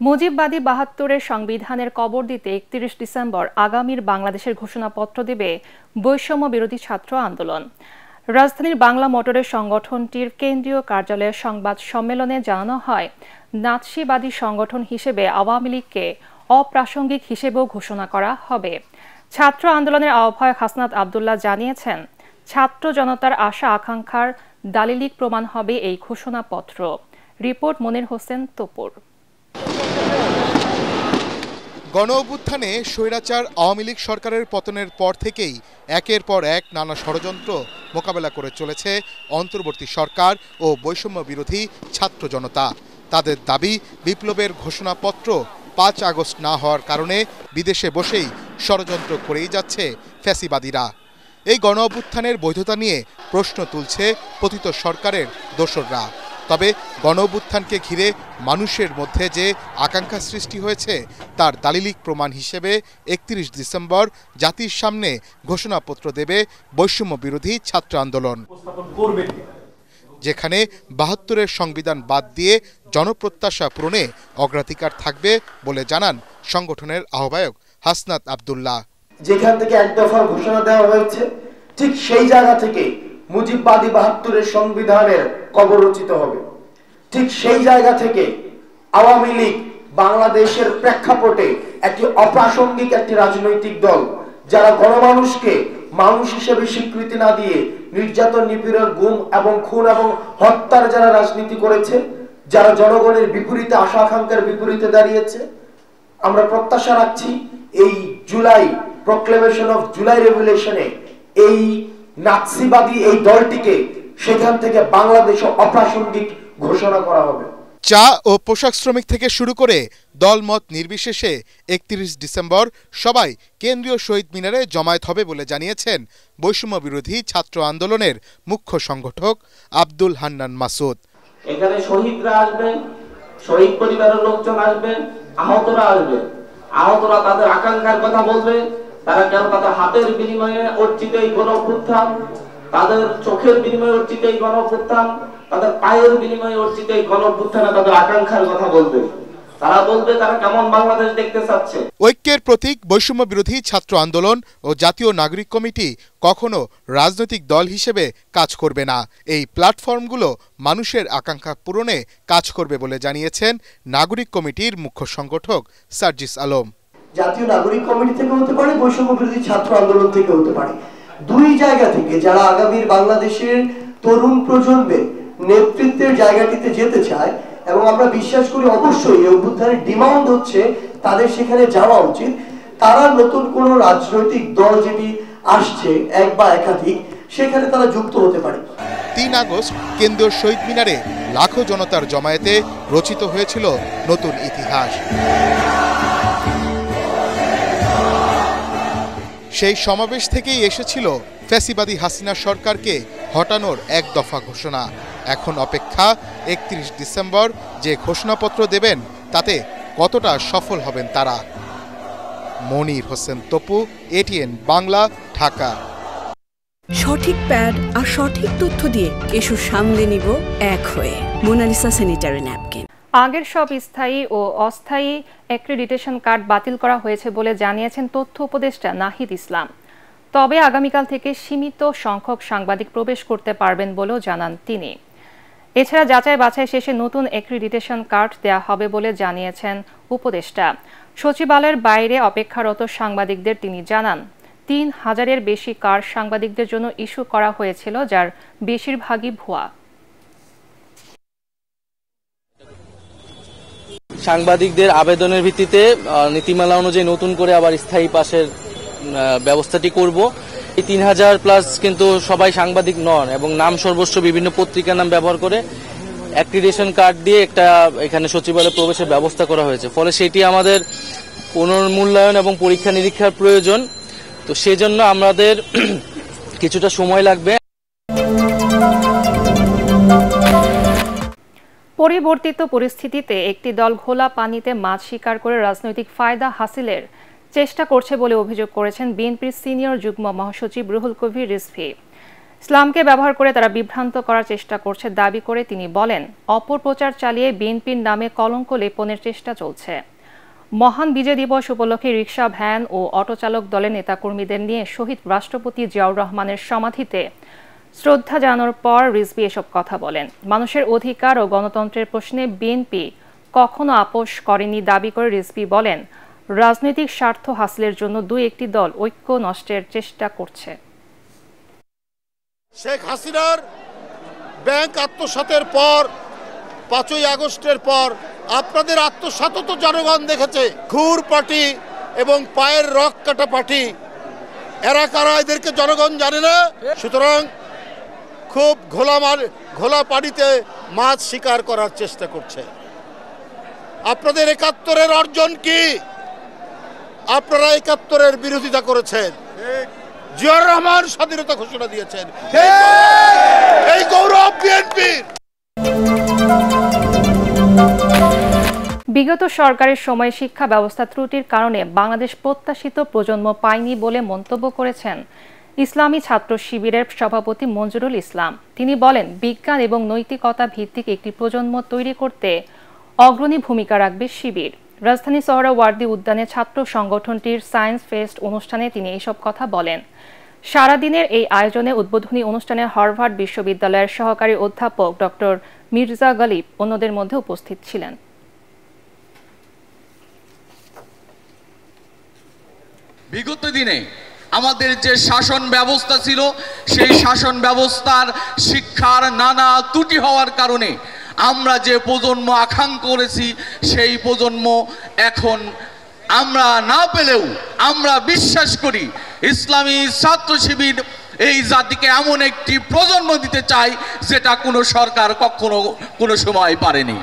মুজিববাদী ৭২-এর সংবিধানের কবর দিতে ৩১ ডিসেম্বর আগামীর বাংলাদেশের ঘোষণাপত্র দেবে বৈষম্য বিরোধী ছাত্র আন্দোলন। রাজধানীর বাংলা মোটরের সংগঠনটির কেন্দ্রীয় কার্যালয়ের সংবাদ সম্মেলনে জানানো হয়, নাৎসিবাদী সংগঠন হিসেবে আওয়ামী লীগকে অপ্রাসঙ্গিক হিসেবেও ঘোষণা করা হবে। ছাত্র আন্দোলনের আহ্বায়ক হাসনাত আব্দুল্লাহ জানিয়েছেন, ছাত্র জনতার আশা আকাঙ্ক্ষার দালিলিক প্রমাণ হবে এই ঘোষণাপত্র। রিপোর্ট মনির হোসেন তপুর। গণ-অভ্যুত্থানে স্বৈরাচার আওয়ামী লীগ সরকারের পতনের পর থেকেই একের পর এক নানা ষড়যন্ত্র মোকাবেলা করে চলেছে অন্তর্বর্তী সরকার ও বৈষম্য বিরোধী ছাত্র জনতা। তাদের দাবি, বিপ্লবের ঘোষণাপত্র ৫ আগস্ট না হওয়ার কারণে বিদেশে বসেই ষড়যন্ত্র করেই যাচ্ছে ফ্যাসিবাদীরা। এই গণ-অভ্যুত্থানের বৈধতা নিয়ে প্রশ্ন তুলছে পতিত সরকারের দোসররা। তবে গণ-অভ্যুত্থানকে ঘিরে মানুষের মধ্যে যে আকাঙ্ক্ষা সৃষ্টি হয়েছে তার দালিলিক প্রমাণ হিসেবে ৩১ ডিসেম্বর জাতির সামনে ঘোষণাপত্র দেবে বৈষম্য বিরোধী ছাত্র আন্দোলন, যেখানে ৭২-এর সংবিধান বাদ দিয়ে জনপ্রত্যাশা পূরণে অগ্রাধিকার থাকবে বলে জানান সংগঠনের আহ্বায়ক হাসনাত আব্দুল্লাহ। যেখান থেকে এক দফা ঘোষণা দেওয়া হয়েছে, ঠিক সেই জায়গা থেকে মুজিববাদী ৭২-এর সংবিধানের কবর রচিত হবে। ঠিক সেই জায়গা থেকে আওয়ামী লীগ বাংলাদেশের প্রেক্ষাপটে একটি অপ্রাসঙ্গিক একটি রাজনৈতিক দল, যারা গণমানুষকে মানুষ হিসেবে স্বীকৃতি না দিয়ে নির্যাতন, নিপীড়ন, গুম এবং খুন এবং হত্যার যারা রাজনীতি করেছে, যারা জনগণের বিপরীতে, আশা আকাঙ্ক্ষার বিপরীতে দাঁড়িয়েছে, আমরা প্রত্যাশা রাখছি এই জুলাই প্রক্লেমেশন অফ জুলাই রেভলিউশনে এই নাৎসিবাদী এই দলটিকে সেখান থেকে বাংলাদেশে অপ্রাসঙ্গিক ঘোষণা করা হবে। চা ও পোশাক শ্রমিক থেকে শুরু করে দলমত নির্বিশেষে ৩১ ডিসেম্বর সবাই কেন্দ্রীয় শহীদ মিনারে জমায়েত হবে বলে জানিয়েছেন বৈষম্য বিরোধী ছাত্র আন্দোলনের মুখ্য সংগঠক আব্দুল হান্নান মাসুদ। এখানে শহীদরা আসবেন, শহীদ পরিবারের লোকজন আসবেন, আহতরা আসবেন। আহতরা তাদের আকাঙ্ক্ষার কথা বলবে, তারা কেন তাদের হাতের বিনিময়ে অর্জিত এই গণ-অভ্যুত্থান, তাদের চোখের বিনিময়ে অর্জিত এই গণ-অভ্যুত্থান, তাদের পায়ের বিনিময়ে অর্জিত এই গণ-অভ্যুত্থানে তাদের আকাঙ্ক্ষার কথা বলবে। তারা বলবে তারা কেমন বাংলাদেশ দেখতে চাচ্ছে। ঐক্যের প্রতীক বৈষম্য বিরোধী ছাত্র আন্দোলন ও জাতীয় নাগরিক কমিটি কখনো রাজনৈতিক দল হিসেবে কাজ করবে না। এই প্ল্যাটফর্মগুলো মানুষের আকাঙ্ক্ষা পূরণে কাজ করবে বলে জানিয়েছেন নাগরিক কমিটির মুখ্য সংগঠক সার্জিস আলম। জাতীয় নাগরিক কমিটি থেকে হতে পারে, বৈষম্য বিরোধী ছাত্র আন্দোলন থেকে হতে পারে। দুই জায়গা থেকে যারা আগামীর বাংলাদেশের তরুণ প্রজন্মের নেতৃত্বের জায়গাটিতে যেতে চায়, এবং আমরা বিশ্বাস করি অবশ্যই এই অভ্যুত্থানের ডিমান্ড হচ্ছে তাদের সেখানে যাওয়া উচিত, তারা নতুন কোন রাজনৈতিক দল যেটি আসছে এক বা একাধিক, সেখানে তারা যুক্ত হতে পারে। ৩ আগস্ট কেন্দ্রীয় শহীদ মিনারে লাখো জনতার জমায়েতে রচিত হয়েছিল নতুন ইতিহাস। সেই সমাবেশ থেকেই এসেছিল ফ্যাসিবাদী হাসিনা সরকারকে হটানোর এক দফা ঘোষণা। এখন অপেক্ষা ৩১ ডিসেম্বর যে ঘোষণাপত্র দেবেন তাতে কতটা সফল হবেন তারা। মনির হোসেন তপু, এটিএন বাংলা, ঢাকা। সঠিক প্যাড আর সঠিক তথ্য দিয়ে কেশু সামলে নিব এক হয়ে। Monalisa sanitary napkin. আগের সব স্থায়ী ও অস্থায়ী অ্যাক্রিডিটেশন কার্ড বাতিল করা হয়েছে বলে জানিয়েছেন তথ্য উপদেষ্টা নাহিদ ইসলাম। তবে আগামীকাল থেকে সীমিত সংখ্যক সাংবাদিক প্রবেশ করতে পারবেন বলেও জানান তিনি। এছাড়া যাচাই বাছাই শেষে নতুন অ্যাক্রিডিটেশন কার্ড দেওয়া হবে বলে জানিয়েছেন উপদেষ্টা। সচিবালয়ের বাইরে অপেক্ষারত সাংবাদিকদের তিনি জানান, ৩,০০০-এর বেশি কার্ড সাংবাদিকদের জন্য ইস্যু করা হয়েছিল, যার বেশিরভাগই ভুয়া। সাংবাদিকদের আবেদনের ভিত্তিতে নীতিমালা অনুযায়ী নতুন করে আবার স্থায়ী পাশের ব্যবস্থাটি করব। এই ৩,০০০+ কিন্তু সবাই সাংবাদিক নন এবং নাম সর্বস্ব বিভিন্ন পত্রিকার নাম ব্যবহার করে অ্যাক্রিডিটেশন কার্ড দিয়ে একটা এখানে সচিবালয়ে প্রবেশের ব্যবস্থা করা হয়েছে। ফলে সেটি আমাদের পুনর্মূল্যায়ন এবং পরীক্ষা নিরীক্ষার প্রয়োজন। তো সেজন্য আমাদের কিছুটা সময় লাগবে। পরিবর্তিত পরিস্থিতিতে একটি দল ঘোলা পানিতে মাছ শিকার করে রাজনৈতিক ফায়দা হাসিলের চেষ্টা করছে বলে অভিযোগ করেছেন বিএনপির সিনিয়র যুগ্ম মহাসচিব রুহুল কবির রিজভী। ইসলামকে ব্যবহার করে তারা বিভ্রান্ত করার চেষ্টা করছে দাবি করে তিনি বলেন, অপপ্রচার চালিয়ে বিএনপির নামে কলঙ্ক লেপনের চেষ্টা চলছে। মহান বিজয় দিবস উপলক্ষে রিকশা, ভ্যান ও অটোচালক দলের নেতাকর্মীদের নিয়ে শহীদ রাষ্ট্রপতি জিয়াউর রহমানের সমাধিতে শ্রদ্ধা জানানোর পর রিজভী এসব কথা বলেন। মানুষের অধিকার ও গণতন্ত্রের প্রশ্নে বিএনপি কখনো আপোষ করেনি দাবি করে রিজভী বলেন, রাজনৈতিক স্বার্থ হাসিলের জন্য দুই একটি দল ঐক্য নষ্টের চেষ্টা করছে। শেখ হাসিনার ব্যাংক আত্মসাতের পর 5ই আগস্টের পর আপনাদের আত্মসাতও তো জনগণ দেখেছে। ঘুর পার্টি এবং পায়ের রক কাটা পার্টি, এরা কারা এদেরকে জনগণ জানে না। সুতরাং খুব ঘোলা পানিতে মাছ শিকার করার চেষ্টা করছে। আপনাদের 71-এর অর্জন কি? আপনারা 71-এর বিরোধিতা করেছেন। জিয়াউর রহমান স্বাধীনতা ঘোষণা দিয়েছেন। এই গৌরব বিএনপির। বিগত সরকারের সময়ে শিক্ষা ব্যবস্থা ত্রুটির কারণে বাংলাদেশ প্রত্যাশিত প্রজন্ম পায়নি বলে মন্তব্য করেছেন ইসলামী ছাত্র শিবিরের সভাপতি মঞ্জুরুল ইসলাম। তিনি বলেন, বিজ্ঞান এবং নৈতিকতা ভিত্তিক একটি প্রজন্ম তৈরি করতে অগ্রণী ভূমিকা রাখবে শিবির। রাজধানী সোহরাওয়ার্দী উদ্যানে ছাত্র সংগঠনটির সায়েন্স ফেস্ট অনুষ্ঠানে তিনি এসব কথা বলেন। সারাদিনের এই আয়োজনে উদ্বোধনী অনুষ্ঠানে হার্ভার্ড বিশ্ববিদ্যালয়ের সহকারী অধ্যাপক ডক্টর মির্জা গালিব অন্যদের মধ্যে উপস্থিত ছিলেন। বিগত দিনে আমাদের যে শাসন ব্যবস্থা ছিল, সেই শাসন ব্যবস্থার শিক্ষার নানা ত্রুটি হওয়ার কারণে আমরা যে প্রজন্ম আকাঙ্ক্ষা করেছি, সেই প্রজন্ম এখন আমরা না পেলেও আমরা বিশ্বাস করি ইসলামী ছাত্র শিবির এই জাতিকে এমন একটি প্রজন্ম দিতে চায় যেটা কোনো সরকার কখনো কোনো সময় পারেনি।